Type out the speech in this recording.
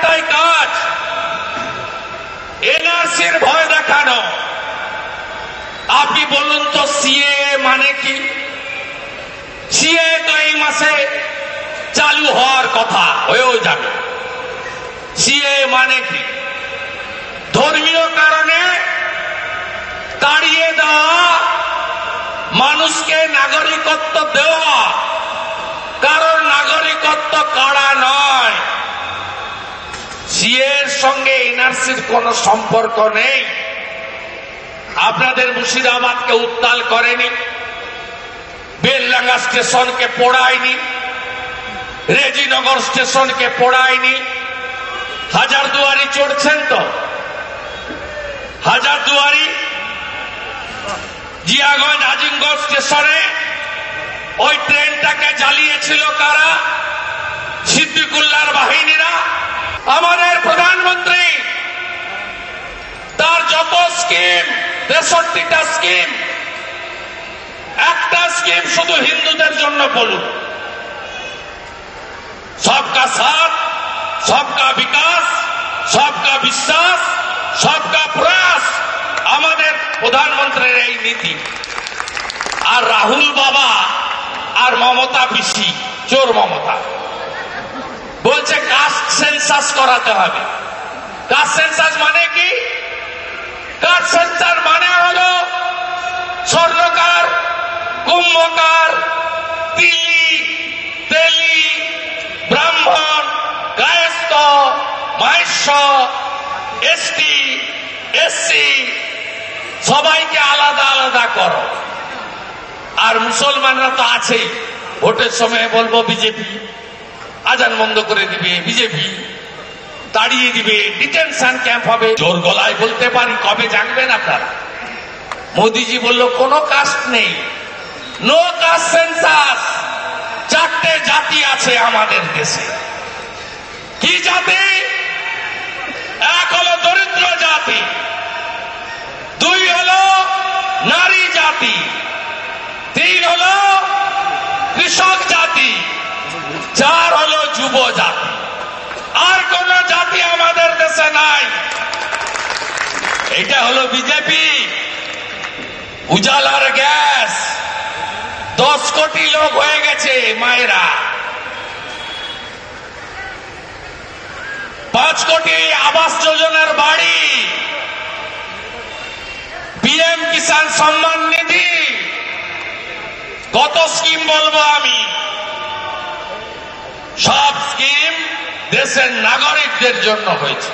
একটাই কাজ, এনআরসির ভয় দেখানো। আপনি বলুন তো সিএ মানে কি? সিএ তো এই মাসে চালু হওয়ার কথা, হয়েও যাবে। সিএ মানে কি? ধর্মীয় কারণে তাড়িয়ে দেওয়া, মানুষকে নাগরিকত্ব দেওয়া, কারণ নাগরিকত্ব কাড়া নয়। সিএর সঙ্গে এনআরসির কোন সম্পর্ক নেই। আপনাদের মুর্শিদাবাদকে উত্তাল করেনি, বেলডাঙ্গা স্টেশনকে পোড়ায়নি, রেজিনগর স্টেশনকে পোড়ায়নি। হাজারদুয়ারি চড়ছেন তো? হাজারদুয়ারি, জিয়াগঞ্জ, আজিমগঞ্জ স্টেশনে ওই ট্রেনটাকে জ্বালিয়েছিল কারা? সিদ্দিকুল্লাহর বাহিনীরা। আমাদের প্রধানমন্ত্রী তার যত স্কিম, ৬৩টা স্কিম, একটা স্কিম শুধু হিন্দুদের জন্য বলুন। সবকা সাথ, সবকা বিকাশ, সবকা বিশ্বাস, সবকা প্রয়াস আমাদের প্রধানমন্ত্রীর এই নীতি। আর রাহুল বাবা আর মমতা পিসি, চোর মমতা, বলছে কাস্ট সেন্সাস করাতে হবে। কাস্ট সেন্সাস মানে কি? কাস্ট সেন্সাস মানে হলো স্বর্ণকার, কুম্ভকার, তিলি, তেলি, ব্রাহ্মণ, কায়স্থ, মাহেশ্ব, এসটি, এসসি সবাইকে আলাদা আলাদা করো। আর মুসলমানরা তো আছেই, ভোটের সময় বলবো বিজেপি, আজান বন্ধ করে দিবে বিজেপি, তাড়িয়ে দিবে, ডিটেনশন ক্যাম্প হবে। জোর গলায় বলতে পারি, কবে জানবেন আপনারা? মোদিজি বলল কোনো কাস্ট নেই, নো কাস্ট সেন্সাস। 4টে জাতি আছে আমাদের দেশে। কি জাতি? এক হলো দরিদ্র জাতি, 2 হলো নারী জাতি, 3 হলো কৃষক জাতি, 4 হলো যুব জাতি। আর কোন জাতি আমাদের দেশে নাই। এটা হলো বিজেপি। উজালার গ্যাস 10 কোটি লোক হয়ে গেছে মায়েরা, 5 কোটি আবাস যোজনার বাড়ি, পিএম কিষাণ সম্মান নিধি, কত স্কিম বলবো আমি। সব স্কিম দেশের নাগরিকদের জন্য হয়েছে।